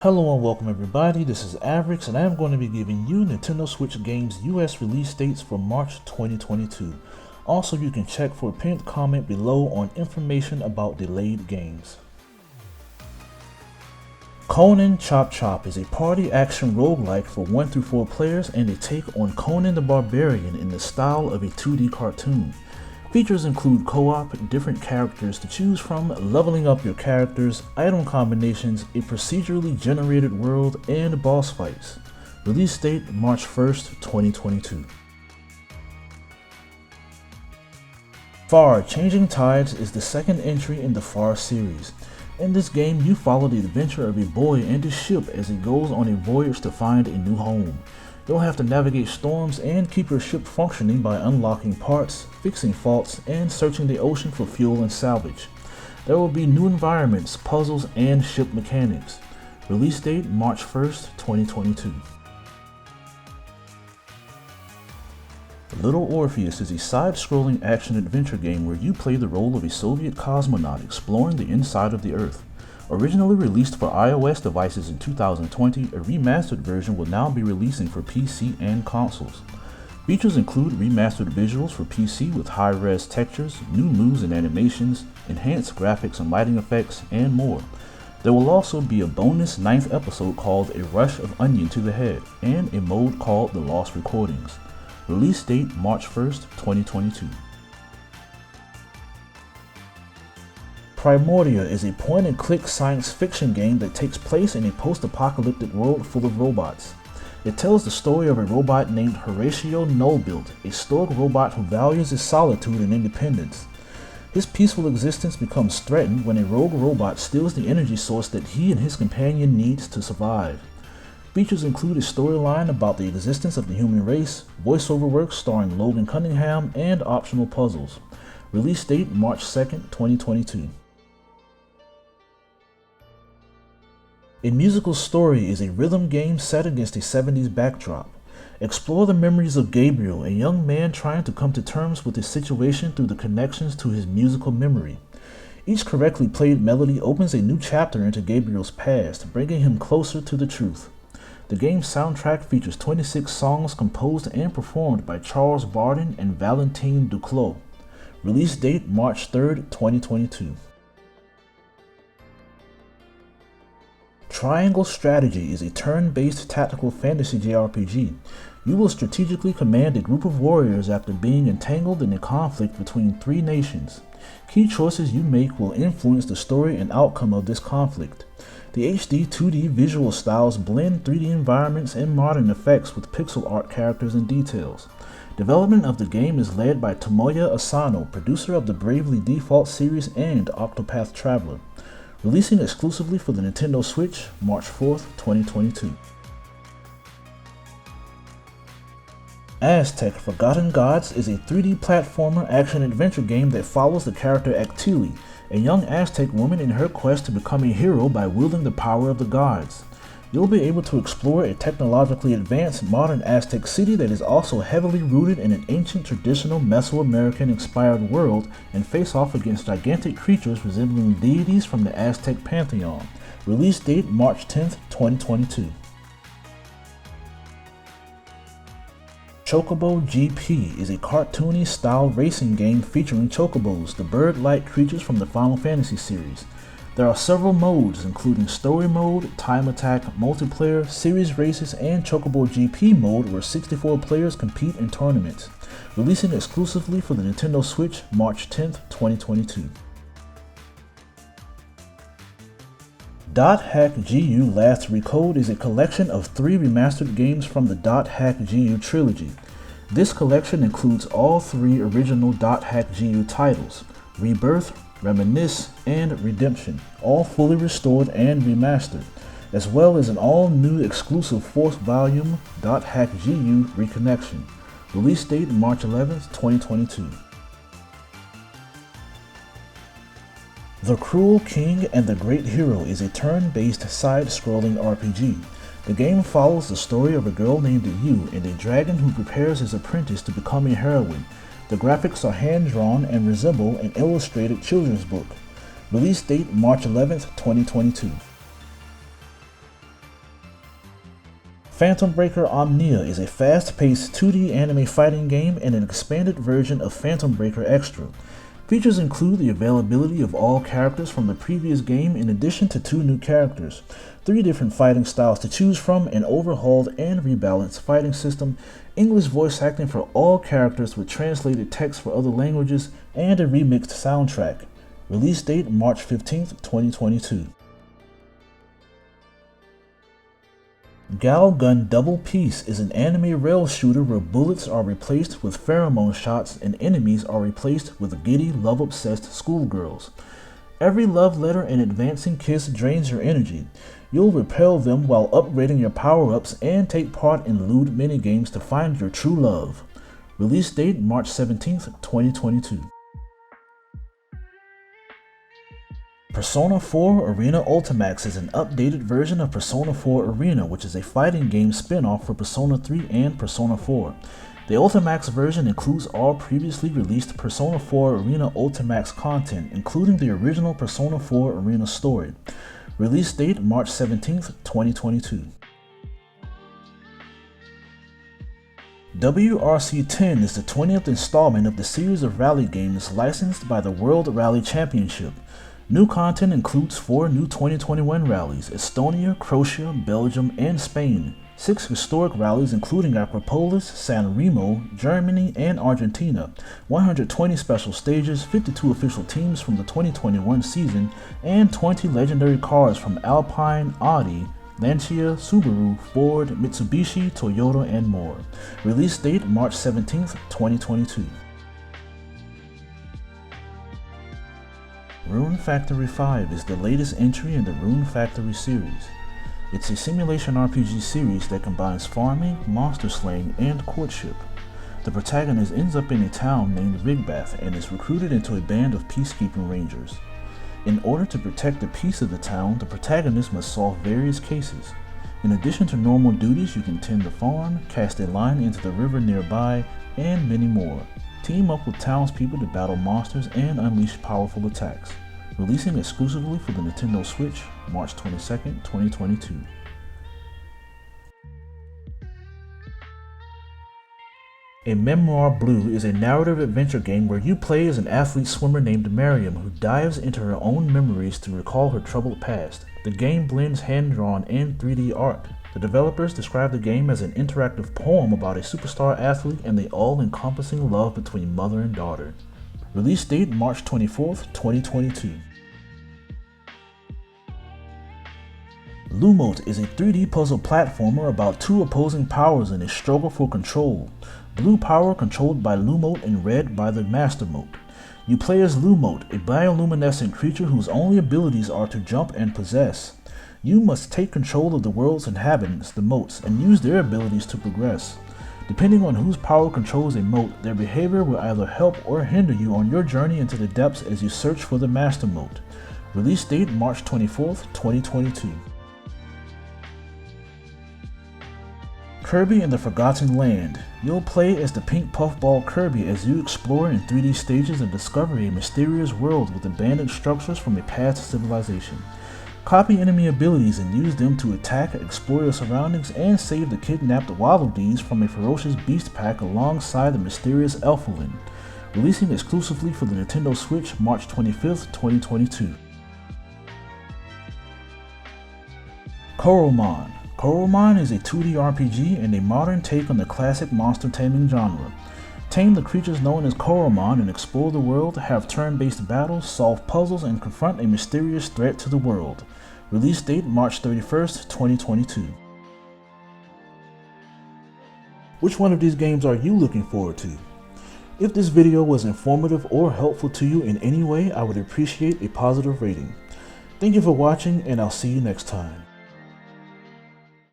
Hello and welcome everybody, this is Averix and I am going to be giving you Nintendo Switch games US release dates for March 2022. Also, you can check for a pinned comment below on information about delayed games. Conan Chop Chop is a party action roguelike for 1 through 4 players and a take on Conan the Barbarian in the style of a 2D cartoon. Features include co-op, different characters to choose from, leveling up your characters, item combinations, a procedurally generated world, and boss fights. Release date March 1st, 2022. Far Changing Tides is the second entry in the Far series. In this game, you follow the adventure of a boy and his ship as he goes on a voyage to find a new home. You'll have to navigate storms and keep your ship functioning by unlocking parts, fixing faults, and searching the ocean for fuel and salvage. There will be new environments, puzzles, and ship mechanics. Release date March 1st, 2022. Little Orpheus is a side-scrolling action-adventure game where you play the role of a Soviet cosmonaut exploring the inside of the Earth. Originally released for iOS devices in 2020, a remastered version will now be releasing for PC and consoles. Features include remastered visuals for PC with high-res textures, new moves and animations, enhanced graphics and lighting effects, and more. There will also be a bonus 9th episode called A Rush of Onion to the Head, and a mode called The Lost Recordings. Release date March 1st, 2022. Primordia is a point-and-click science fiction game that takes place in a post-apocalyptic world full of robots. It tells the story of a robot named Horatio Nullbuilt, a stoic robot who values his solitude and independence. His peaceful existence becomes threatened when a rogue robot steals the energy source that he and his companion needs to survive. Features include a storyline about the existence of the human race, voiceover work starring Logan Cunningham, and optional puzzles. Release date March 2nd, 2022. A Musical Story is a rhythm game set against a 70s backdrop. Explore the memories of Gabriel, a young man trying to come to terms with his situation through the connections to his musical memory. Each correctly played melody opens a new chapter into Gabriel's past, bringing him closer to the truth. The game's soundtrack features 26 songs composed and performed by Charles Barden and Valentine Duclos. Release date March 3rd, 2022. Triangle Strategy is a turn-based tactical fantasy JRPG. You will strategically command a group of warriors after being entangled in a conflict between 3 nations. Key choices you make will influence the story and outcome of this conflict. The HD 2D visual styles blend 3D environments and modern effects with pixel art characters and details. Development of the game is led by Tomoya Asano, producer of the Bravely Default series and Octopath Traveler. Releasing exclusively for the Nintendo Switch, March 4th, 2022. Aztech Forgotten Gods is a 3D platformer action-adventure game that follows the character Actili, a young Aztec woman in her quest to become a hero by wielding the power of the gods. You'll be able to explore a technologically advanced modern Aztec city that is also heavily rooted in an ancient traditional Mesoamerican inspired world and face off against gigantic creatures resembling deities from the Aztec pantheon. Release date March 10th, 2022. Chocobo GP is a cartoony style racing game featuring chocobos, the bird-like creatures from the Final Fantasy series. There are several modes, including Story Mode, Time Attack, Multiplayer, Series Races, and Chocobo GP mode where 64 players compete in tournaments. Releasing exclusively for the Nintendo Switch, March 10th, 2022. .Hack GU Last Recode is a collection of 3 remastered games from the .Hack GU trilogy. This collection includes all 3 original .Hack GU titles, Rebirth, Reminisce, and Redemption, all fully restored and remastered, as well as an all-new exclusive 4th volume, .Hack GU Reconnection. Release date March 11th, 2022. The Cruel King and the Great Hero is a turn-based side-scrolling RPG. The game follows the story of a girl named Yu and a dragon who prepares his apprentice to become a heroine. The graphics are hand-drawn and resemble an illustrated children's book. Release date March 11th, 2022. Phantom Breaker Omnia is a fast-paced 2D anime fighting game and an expanded version of Phantom Breaker Extra. Features include the availability of all characters from the previous game in addition to 2 new characters, 3 different fighting styles to choose from, an overhauled and rebalanced fighting system, English voice acting for all characters with translated text for other languages, and a remixed soundtrack. Release date March 15th, 2022. Gal Gun Double Peace is an anime rail shooter where bullets are replaced with pheromone shots and enemies are replaced with giddy, love-obsessed schoolgirls. Every love letter and advancing kiss drains your energy. You'll repel them while upgrading your power-ups and take part in lewd minigames to find your true love. Release date March 17th, 2022. Persona 4 Arena Ultimax is an updated version of Persona 4 Arena, which is a fighting game spin-off for Persona 3 and Persona 4. The Ultimax version includes all previously released Persona 4 Arena Ultimax content, including the original Persona 4 Arena story. Release date March 17th, 2022. WRC10 is the 20th installment of the series of rally games licensed by the World Rally Championship. New content includes 4 new 2021 rallies: Estonia, Croatia, Belgium, and Spain, 6 historic rallies including Acropolis, San Remo, Germany, and Argentina, 120 special stages, 52 official teams from the 2021 season, and 20 legendary cars from Alpine, Audi, Lancia, Subaru, Ford, Mitsubishi, Toyota, and more. Release date March 17th, 2022. Rune Factory 5 is the latest entry in the Rune Factory series. It's a simulation RPG series that combines farming, monster slaying, and courtship. The protagonist ends up in a town named Rigbath and is recruited into a band of peacekeeping rangers. In order to protect the peace of the town, the protagonist must solve various cases. In addition to normal duties, you can tend the farm, cast a line into the river nearby, and many more. Team up with townspeople to battle monsters and unleash powerful attacks. Releasing exclusively for the Nintendo Switch, March 22nd, 2022. A Memoir Blue is a narrative adventure game where you play as an athlete swimmer named Mariam who dives into her own memories to recall her troubled past. The game blends hand-drawn and 3D art. The developers describe the game as an interactive poem about a superstar athlete and the all-encompassing love between mother and daughter. Release date March 24th, 2022. Lumote is a 3D puzzle platformer about 2 opposing powers in a struggle for control. Blue power controlled by Lumote and red by the Master Mote. You play as Lumote, a bioluminescent creature whose only abilities are to jump and possess. You must take control of the world's inhabitants, the motes, and use their abilities to progress. Depending on whose power controls a mote, their behavior will either help or hinder you on your journey into the depths as you search for the Master Mote. Release date March 24th, 2022. Kirby and the Forgotten Land. You'll play as the pink puffball Kirby as you explore in 3D stages and discover a mysterious world with abandoned structures from a past civilization. Copy enemy abilities and use them to attack, explore your surroundings, and save the kidnapped Waddle Dees from a ferocious beast pack alongside the mysterious Elfilin. Releasing exclusively for the Nintendo Switch, March 25th, 2022. Coromon. Coromon is a 2D RPG and a modern take on the classic monster taming genre. Tame the creatures known as Coromon and explore the world, have turn-based battles, solve puzzles, and confront a mysterious threat to the world. Release date March 31st, 2022. Which one of these games are you looking forward to? If this video was informative or helpful to you in any way, I would appreciate a positive rating. Thank you for watching, and I'll see you next time.